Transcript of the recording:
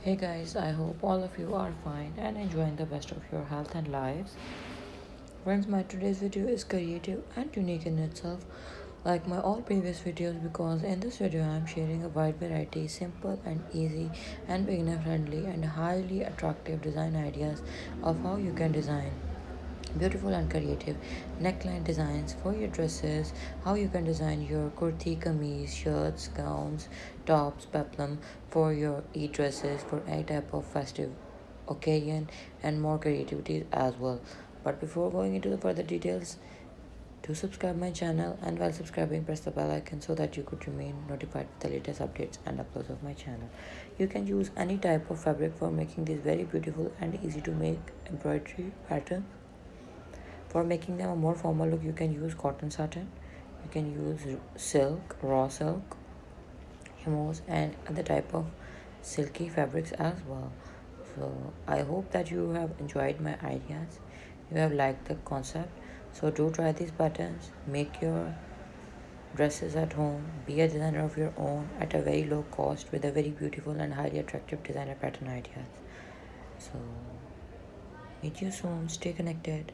Hey guys, I hope all of you are fine and enjoying the best of your health and lives. Friends, my today's video is creative and unique in itself, like my all previous videos, because in this video I am sharing a wide variety, simple and easy and beginner friendly and highly attractive design ideas of how you can design beautiful and creative neckline designs for your dresses, how you can design your kurti, kameez, shirts, gowns, tops, peplum for your e-dresses for any type of festive occasion, and more creativity as well. But before going into the further details, do subscribe my channel, and while subscribing press the bell icon so that you could remain notified with the latest updates and uploads of my channel. You can use any type of fabric for making these very beautiful and easy to make embroidery patterns. For making them a more formal look, you can use cotton satin, you can use silk, raw silk, hemos, and other type of silky fabrics as well. So I hope that you have enjoyed my ideas, you have liked the concept. So do try these patterns, make your dresses at home, be a designer of your own at a very low cost with a very beautiful and highly attractive designer pattern ideas. So meet you soon, stay connected.